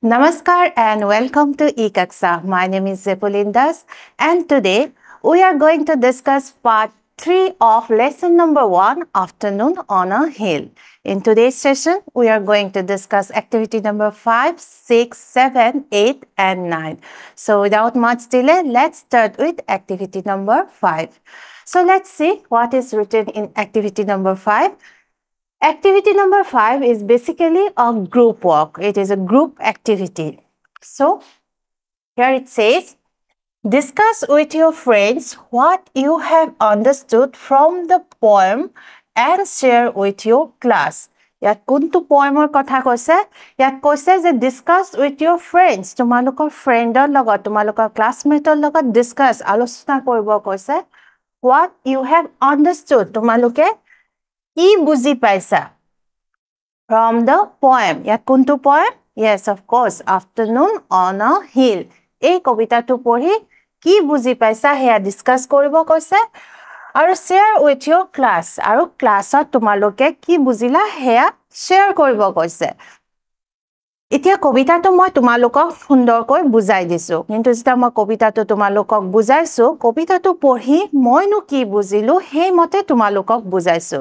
Namaskar and welcome to eKaksa. My name is Zeppelin Das and today we are going to discuss part 3 of lesson number 1, Afternoon on a Hill. In today's session, we are going to discuss activity number 5, 6, 7, 8 and 9. So without much delay, let's start with activity number 5. So let's see what is written in activity number 5. Activity number 5 is basically a group work. It is a group activity. So, here it says, discuss with your friends what you have understood from the poem and share with your class. ইয়াত কোনটো poemৰ কথা কৈছে ইয়াত কৈছে যে discuss with your friends তোমালোকৰ ফ্ৰেণ্ডৰ লগত তোমালোকৰ ক্লাছমেটৰ লগত discuss আলোচনা কৰিব কৈছে what you have understood তোমালোকে কি বুজি পাইছা from the poem ইয়াত কোনটো poem yes of course afternoon on a hill এই কবিতাটো পঢ়ি কি বুজি পাইছা হেয়া ডিসকাস কৰিব কৈছে আৰু share with your class আৰু ক্লাছত তোমালোকে কি বুজিলা হেয়া share কৰিব কৈছে এতিয়া কবিতাটো মই তোমালোকক সুন্দৰকৈ বুজাই দিছো কিন্তু যেটা মই কবিতাটো তোমালোকক বুজাইছো কবিতাটো পঢ়ি মইনো কি বুজিলো হেই মতে তোমালোকক বুজাইছো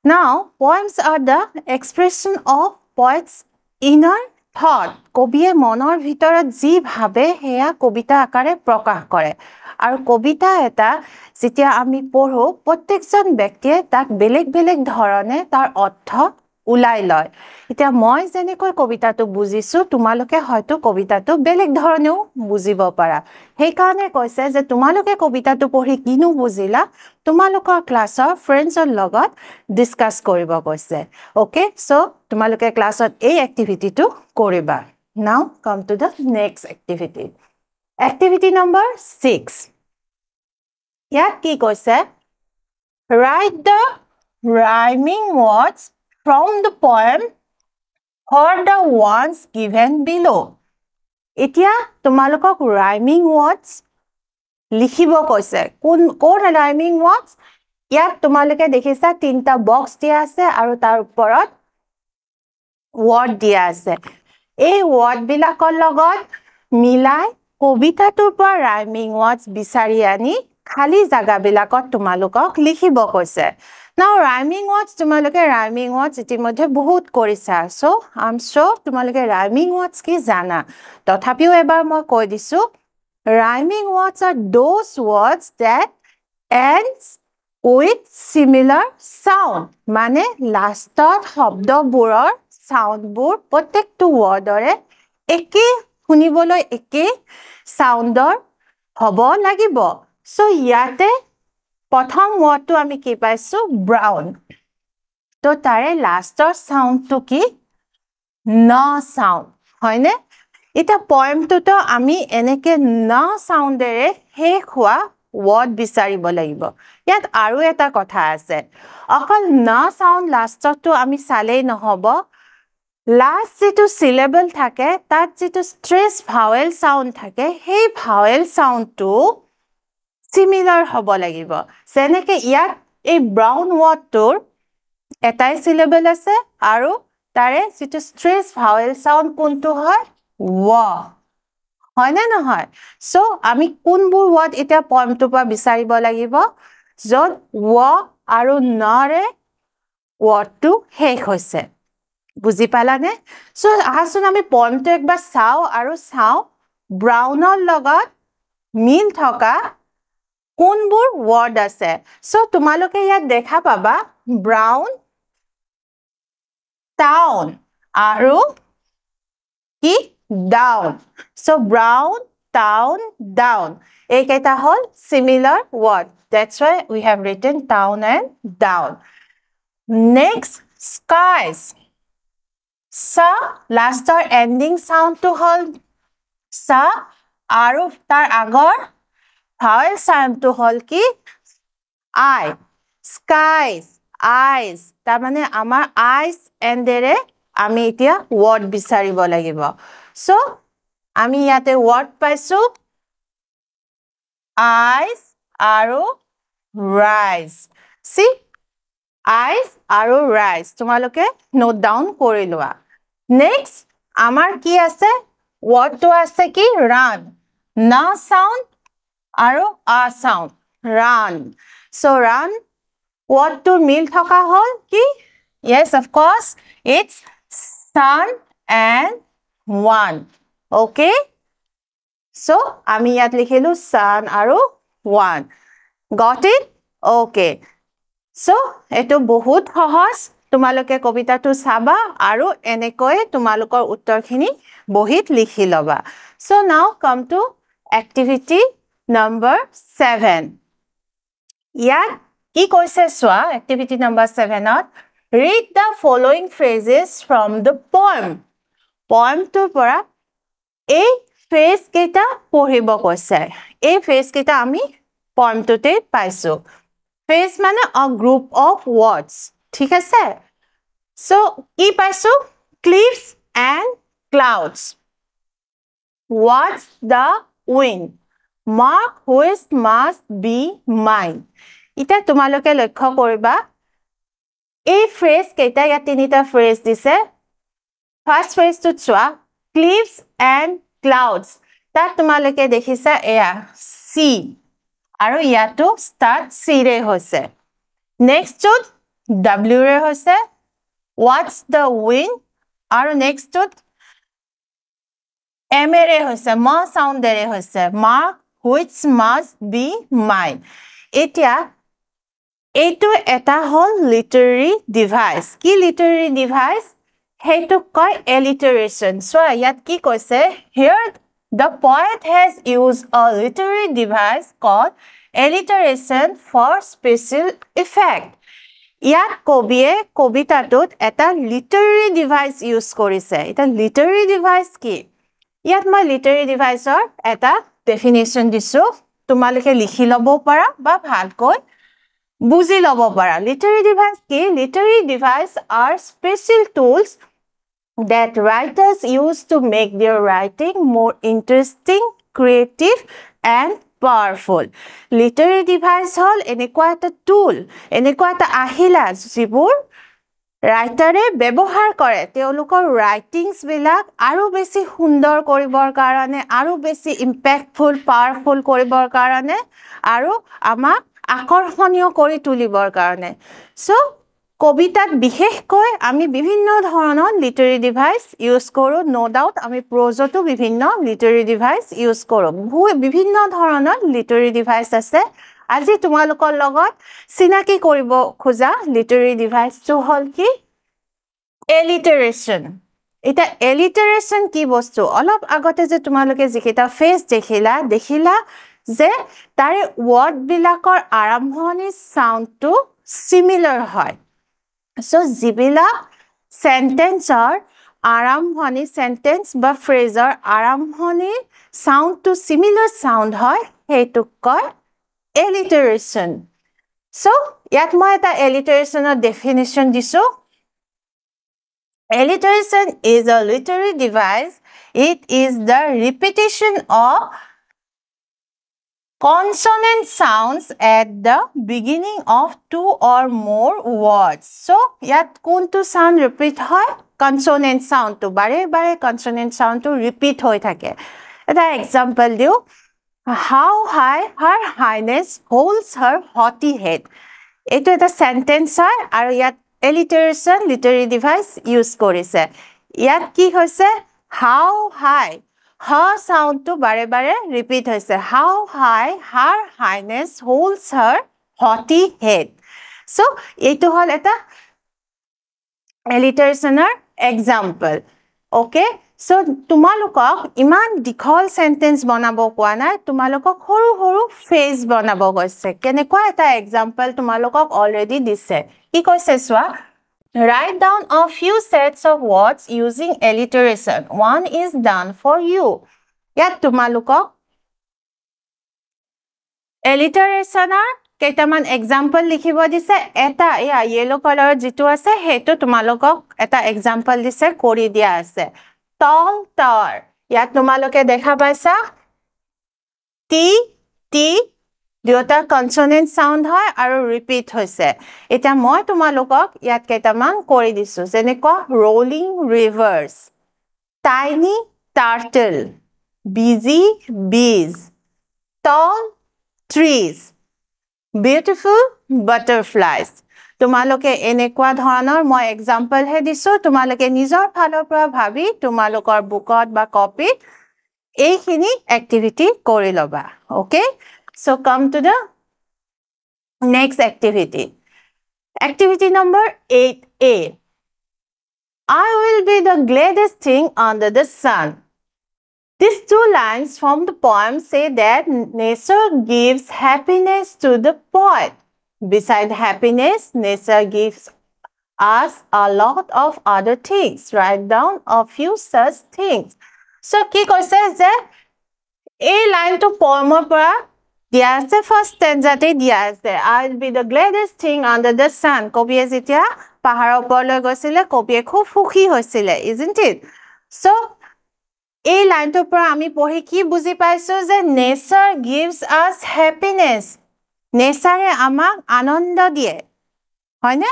Now, poems are the expression of poets' inner thought. কবিয়ে মনৰ ভিতৰত যি ভাবে হেয়া কবিতা আকাৰে প্ৰকাশ কৰে আৰু কবিতা এটা যেতিয়া আমি পঢ়ো প্ৰত্যেকজন ব্যক্তিয়ে তাক বেলেগ বেলেগ ধৰণে তাৰ অৰ্থ উলাই লয় এতিয়া মই যেনেকৈ কবিতাটো বুজিছো তোমালোকে হয়তো কবিতাটো বেলেগ ধৰণেও বুজিব পাৰা সেই কাৰণে কৈছে যে তোমালোকে কবিতাটো পঢ়ি কিনো বুজিলা তোমালোকৰ ক্লাছৰ ফ্ৰেণ্ডছৰ লগত ডিসকাস কৰিব কৈছে ওকে সো তোমালোকে ক্লাছত এই এক্টিভিটিটো কৰিবা নাও come to the next activity number 6 ইয়াত কি কৈছে write the rhyming words from the poem or the ones given below. এতিয়া তোমালোকক rhyming words লিখিব কৈছে কোন rhyming words ইয়াত তোমালোকে দেখিছা তিনটা বক্স দিয়া আছে আৰু তাৰ ওপৰত word দিয়া আছে এই word বিলাকৰ লগত মিলাই কবিতাটোৰ পৰা rhyming words বিচাৰি আনি খালি জাগা বিলাকত তোমালোকক লিখিব কৈছে Now, rhyming words, তোমালোকে rhyming words ইতিমধ্যে বহুত কৰিছা so I'm sure তোমালোকে rhyming words কি জানা তথাপিও এবাৰ মই কৈ দিছো rhyming words are those words that ends with similar sound মানে লাষ্টত শব্দবোৰৰ সাউণ্ডবোৰ প্ৰত্যেকটো ৱৰ্ডৰে একে শুনিবলৈ একে সাউণ্ডৰ হ'ব লাগিব so ইয়াতে প্ৰথম ওয়াৰ্ডটো আমি কি পাইছো ব্ৰাউন তো তাৰে লাষ্টৰ সাউণ্ডটো কি ন সাউণ্ড হয়নে এটা পয়েমটোতো আমি এনেকে ন সাউণ্ডেৰে শেষ হোৱা ওয়াৰ্ড বিচাৰিব লাগিব ইয়াত আৰু এটা কথা আছে অকল ন সাউণ্ড লাষ্টটো আমি চালেই নহব লাষ্ট যেটো সিলেবল থাকে তাত যেটো স্ট্রেস ভাৱেল সাউণ্ড থাকে সেই ভাৱেল সাউণ্ডটো similar হ'ব লাগিব যেনেকে ইয়াত এই ব্ৰাউন ওয়াৰ্ডটোৰ এটাই সিলেবল আছে আৰু তাৰে যেটো স্ট্ৰেস ভাৱেল সাউণ্ড কোনটো হয় ৱ হয় না নহয় সো আমি কোনবোৰ ওয়াৰ্ড এটা পয়েমটো পৰা বিচাৰিব লাগিব যত ৱ আৰু নৰে ওয়াৰ্ডটো শেষ হৈছে বুজি পালানে সো আহাচোন আমি পয়েমটো একবাৰ চাও আৰু চাও ব্ৰাউনৰ লগত মিল থকা কোনবোৰ ওয়াৰ্ড আছে সো তোমালোকে ইয়াত দেখা পাবা ব্ৰাউন টাউন আৰু কি down so brown town down এই কেইটা হল similar word that's why we have written town and down next skies sa laster ending sound to hol sa আৰু তাৰ আগৰ vowel sound to hol ki I skies eyes তাৰ মানে আমাৰ eyes endere আমি এতিয়া word বিচাৰিব লাগিব so আমি ইয়াতে word পাইছো eyes আৰু rise see eyes আৰু rise তোমালোকে note down কৰি লোৱা next আমাৰ কি আছে wordটো আছে কি run na sound আৰু a sound run so run wordটো মিল থকা হল কি yes of course it's sun and one okay so আমি ইয়াত লিখিলো sun আৰু one got it okay so এটো বহুত সহজ তোমালোকে কবিতাটো চাবা আৰু এনেকৈ তোমালোকৰ উত্তৰখিনি বহিত লিখি লবা so now come to activity number 7 ইয়াত কি কৈছে সোৱা activity number 7 to read the following phrases from the poem to পৰা এই phrase কেইটা পঢ়িব কৈছে এই phrase কেইটা আমি poem টোতে পাইছো phrase মানে a group of words ঠিক আছে so কি পাইছো cliffs and clouds what's the wind mark which must be mine ইটা তোমালোকে লক্ষ্য কৰিবা এই phrase কেইটা ইয়া তিনিটা phrase দিছে first phrase to চোৱা cliffs and clouds তাত তোমালোকে দেখিছা এয়া sea আৰু ইয়াটো start c ৰে হৈছে next to w ৰে হৈছে what's the wind আৰু next to m ৰে হৈছে ma sound ৰে হৈছে mark which must be mine এতিয়া এইটো এটা হল literary device কি literary device হেতু কয় alliteration so ইয়াত কি কৈছে here the poet has used a literary device called alliteration for special effect ইয়াত কবিয়ে কবিতাটোত এটা literary device use কৰিছে এটা literary device কি ইয়াত মই literary device ৰ এটা definition দিছো তোমালোকে লিখি লব পাৰা বা ভালকৈ বুজি লব পাৰা literary device কি literary device are special tools that writers use to make their writing more interesting creative and powerful literary device hol এনেকুৱা এটা tool এনেকুৱা এটা আহিলা যিবোৰ ৰাইটাৰে ব্যৱহাৰ কৰে তেওঁলোকৰ ৰাইটিংছ বিলাক আৰু বেছি সুন্দৰ কৰিবৰ কাৰণে আৰু বেছি ইম্পেক্টফুল পাৱাৰফুল কৰিবৰ কাৰণে আৰু আমাক আকৰ্ষণীয় কৰি তুলিবৰ কাৰণে সো কবিতাত বিশেষকৈ আমি বিভিন্ন ধৰণৰ লিটাৰী ডিভাইস ইউজ কৰো নো ডাউট আমি প্ৰজতো বিভিন্ন লিটাৰী ডিভাইস ইউজ কৰো বিভিন্ন ধৰণৰ লিটাৰী ডিভাইস আছে আজি তোমালোকৰ লগত চিনাকি কৰিব খোজা লিটাৰী ডিভাইসটো হল কি alliteration এটা alliteration কি বস্তু অলপ আগতে যে তোমালোকে যিকেটা ফেজ দেখিলা যে তাৰে ওয়াৰ্ড বিলাকৰ আৰম্ভণি সাউন্ডটো সিমিলাৰ হয় সো জিবিলা সেন্টেন্সৰ আৰম্ভণি সেন্টেন্স বা ফ্ৰেজৰ আৰম্ভণি সাউন্ডটো সিমিলাৰ সাউন্ড হয় হেতুক কয় alliteration সো ইয়াত মই এটা alliterationৰ ডেফিনিশন দিছো alliteration is a literary device it is the repetition of consonant sounds at the beginning of two or more words so yat kontu sound repeat hoy consonant sound to bare consonant sound to repeat hoy thake eta example diu how high her highness holds her haughty head eto eta sentence hoy aru yat alliteration literary device use korise yat ki hoise how high her sound to bare repeat hoise how high her highness holds her haughty head so eto hol eta alliterationৰ example okay so tumalokok iman dikhol sentence banabo koa nai tumalokok horu phrase banabo goise kenekwa eta example tumalokok already dise ki koise swa write down a few sets of words using alliteration. One is done for you. Yat tumalukok alliterationৰ কেইটামান example লিখিব দিছে এটা ইয়া yellow color Jitu আছে হেতু তুমালোকক এটা example দিছে কৰি দিয়া আছে tall tower ইয়াত তুমালোকে দেখা পাইছা t দুটা কনসোনেন্ট সাউন্ড হয় আৰু ৰিপিট হৈছে এটা মই তোমালোকক ইয়াত কেইটামান কৰি দিছো যেনেকুৱা rolling rivers tiny turtle, busy bees, tall trees, beautiful butterflies. তোমালোকে এনেকুৱা ধৰণৰ মই এক্সাম্পল হে দিছো তোমালোকে নিজৰ ফালৰ পৰা ভাবি তোমালোকৰ বুকত বা কপিত এইখিনি এক্টিভিটি কৰি লবা okay so come to the next activity number 8a I will be the gladdest thing under the sun. These two lines from the poem say that nature gives happiness to the poet. Besides happiness, nature gives us a lot of other things. Write down a few such things. So, ki koise je a line to poem pora dia ase first stanza te dia ase I'll be the gladdest thing under the sun. Kobiye jetia pahar opor loi goisile kobiye khub sukhi hoisile, isn't it? So, এই লাইনটোৰ পৰা আমি পঢ়ি কি বুজি পাইছো যে nature gives us happiness নেচাৰে আমাক আনন্দ দিয়ে হয়নে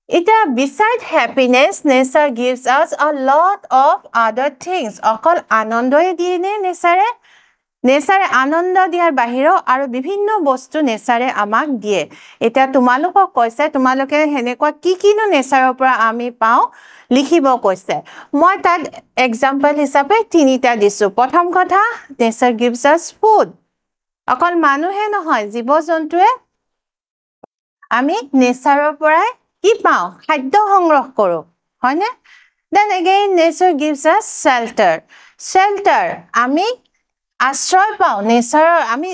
এটা beside happiness nature gives us আ লট অফ আদাৰ থিংস অকল আনন্দই দিয়ে নে নেচাৰে আনন্দ দিয়াৰ বাহিৰেও আৰু বিভিন্ন বস্তু নেচাৰে আমাক দিয়ে এটা তোমালোকক কৈছে তোমালোকে হেনেকুৱা কিনো নেচাৰৰ পৰা আমি পাওঁ লিখিব কৈছে মই তাত এক্সাম্পল হিচাপে তিনিটা দিছো প্ৰথম কথা নেচাৰ গিভস আস ফুড অকল মানুহে নহয় জীৱ-জন্তুৱে আমি নেচাৰৰ পৰা কি পাওঁ খাদ্য সংগ্ৰহ কৰো হয়নে then again nature gives us shelter আমি আশ্ৰয় পাওঁ নেচাৰৰ আমি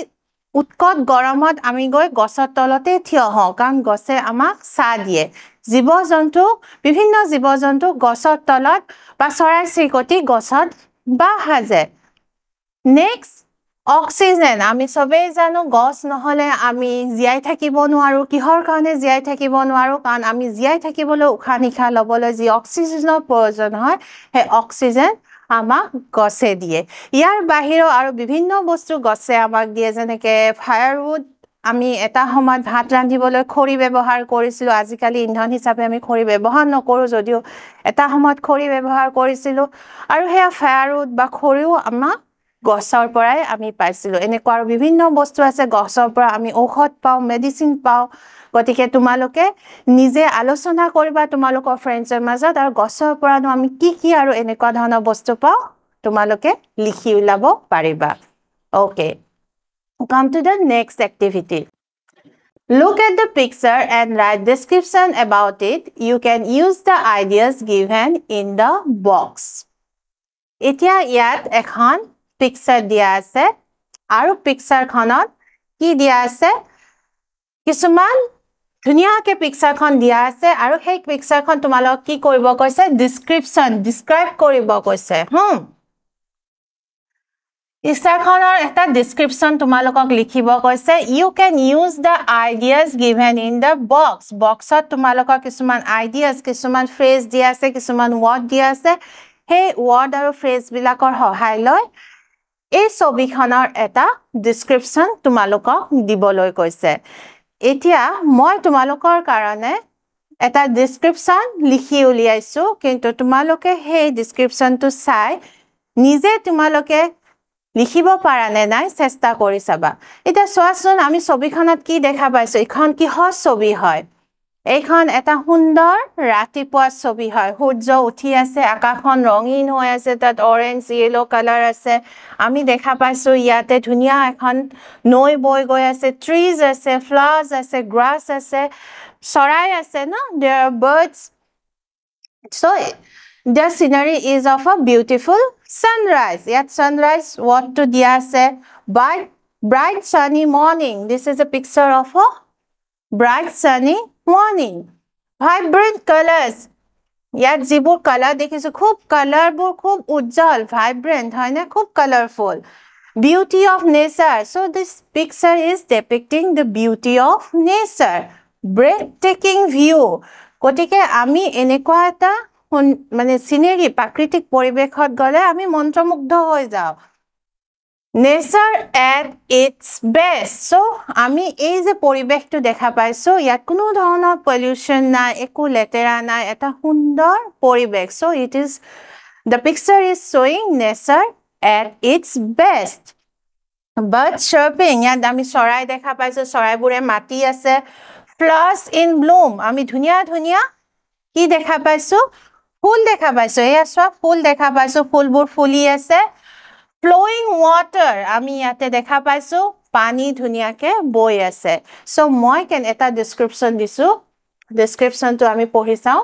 উৎকট গৰমত আমি গৈ গছৰ তলতে থিয় হওঁ কাৰণ গছে আমাক ছাঁ দিয়ে জীৱ-জন্তু বিভিন্ন জীৱ-জন্তু গছৰ তলত বা চৰাই-চিৰিকটি গছত বাহ সাজে নেক্সট অক্সিজেন আমি সবে জানো গছ নহলে আমি জীয়াই থাকিব নোৱাৰো কিহৰ কাৰণে জীয়াই থাকিব নোৱাৰো কাৰণ আমি জীয়াই থাকিবলৈ উশাহ নিশাহ লবলৈ যি অক্সিজেনৰ প্ৰয়োজন হয় হে অক্সিজেন আমাক গছে দিয়ে ইয়াৰ বাহিৰেও আৰু বিভিন্ন বস্তু গছে আমাক দিয়ে যেনেকৈ ফায়াৰউড আমি এটা সময়ত ভাত ৰান্ধিবলৈ খৰি ব্যৱহাৰ কৰিছিলো আজিকালি ইন্ধন হিচাপে আমি খৰি ব্যৱহাৰ নকৰো যদিও এটা সময়ত খৰি ব্যৱহাৰ কৰিছিলো আৰু হেয়া ফায়াৰউড বা খৰিও আমাক গছৰ পৰাই আমি পাইছিলো এনেকুৱা আৰু বিভিন্ন বস্তু আছে গছৰ পৰা আমি ঔষধ পাওঁ মেডিচিন পাওঁ গতিকে তোমালোকে নিজে আলোচনা কৰিবা তোমালোকৰ ফ্ৰেণ্ডছৰ মাজত আৰু গছৰ পৰানো আমি কি আৰু এনেকুৱা ধৰণৰ বস্তু পাওঁ তোমালোকে লিখি উলাব পাৰিবা okay come to the next activity look at the picture and write description about it you can use the ideas given in the box এতিয়া ইয়াত এখন পিকচাৰ দিয়া আছে আৰু পিকচাৰখনত কি দিয়া আছে কিছুমান ধুনিয়াকে পিকচাৰখন দিয়া আছে আৰু সেই পিকচাৰখন তোমালোক কি কৰিব কৈছে ডিসক্ৰাইব কৰিব কৈছে পিকচাৰখনৰ এটা ডেসক্ৰিপচন তোমালোকক লিখিব কৈছে you can use the ideas given in the boxত তোমালোকৰ কিছুমান আইডিয়াস কিছুমান ফ্ৰেজ দিয়া আছে কিছুমান ওয়াৰ্ড দিয়া আছে সেই ওয়াৰ্ড আৰু ফ্ৰেজ বিলাকৰ সহায় লৈ এই ছবিখনৰ এটা ডেসক্ৰিপচন তোমালোকক দিবলৈ কৈছে এতিয়া মই তোমালোকৰ কাৰণে এটা ডেসক্ৰিপচন লিখি উলিয়াইছো কিন্তু তোমালোকে সেই ডেসক্ৰিপচনটো চাই নিজে তোমালোকে লিখিব পাৰা নে নাই চেষ্টা কৰি চাবা এটা সোৱাচোন আমি ছবিখনত কি দেখা পাইছো এখন কিহৰ ছবি হয় এইখন এটা সুন্দৰ ৰাতিপুৱা ছবি হয় সূৰ্য উঠি আছে আকাশখন ৰঙীন হৈ আছে তাত অৰেঞ্জ ইয়েলো কালাৰ আছে আমি দেখা পাইছো ইয়াতে ধুনিয়া এখন নৈ বৈ গৈ আছে ট্ৰিজ আছে ফ্লাৱাৰ্স আছে গ্ৰাছ আছে চৰাই আছে ন there are birds so the scenery is of a beautiful sunrise yet sunrise what to dia ase bright sunny morning this is a picture of a bright sunny morning vibrant colors yet jibur color dekhisu khub color bur khub ujjal vibrant hoy na khub colorful beauty of nature so this picture is depicting the beauty of nature breathtaking view kotike ami enekwa eta মানে scenery প্রাকৃতিক পরিবেশত গলে আমি মন্ত্রমুগ্ধ হৈ যাও nature at it's best so আমি এই যে পরিবেশটো দেখা পাইছো ইয়াত কোনো ধৰণৰ পলিউশন নাই একো লেতেৰা নাই এটা সুন্দৰ পৰিবেশ so it is The picture is showing nature at its best. Birds chirping, ইয়াত আমি চৰাই দেখা পাইছো, চৰাইবোৰে মাতি আছে. Flowers in bloom, আমি ধুনীয়া ধুনীয়া কি দেখা পাইছো? ফুল দেখা পাইছো. এয়া চোৱা ফুল দেখা পাইছো, ফুলবোৰ ফুলি আছে. Flowing water, আমি ইয়াতে দেখা পাইছো পানী ধুনীয়াকে বৈ আছে. So মই এটা description দিছো. Description to আমি পঢ়ি চাও.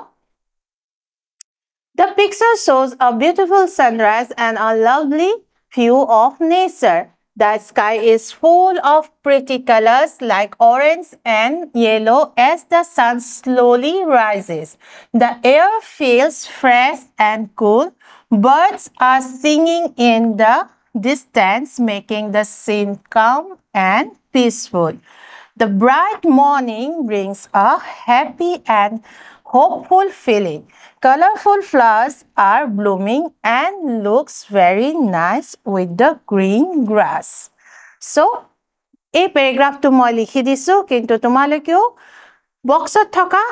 The picture shows a beautiful sunrise and a lovely view of nature. The sky is full of pretty colors like orange and yellow as the sun slowly rises. The air feels fresh and cool. Birds are singing in the distance, making the scene calm and peaceful. The bright morning brings a happy and hopeful feeling. Colorful flowers are blooming and looks very nice with the green grass. So, এই paragraphটো মই লিখি দিছো, কিন্তু তোমালোকেও বক্সত থকা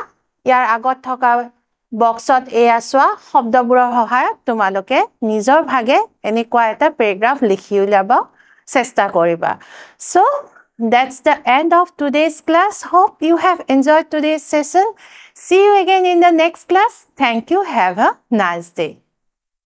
ইয়াৰ আগত থকা বক্সত এয়া চোৱা শব্দবোৰৰ সহায়ত তোমালোকে নিজৰ ভাগে এনেকুৱা এটা paragraph লিখি উলিয়াব চেষ্টা কৰিবা. So, that's the end of today's class. Hope you have enjoyed today's session. See you again in the next class. Thank you. Have a nice day.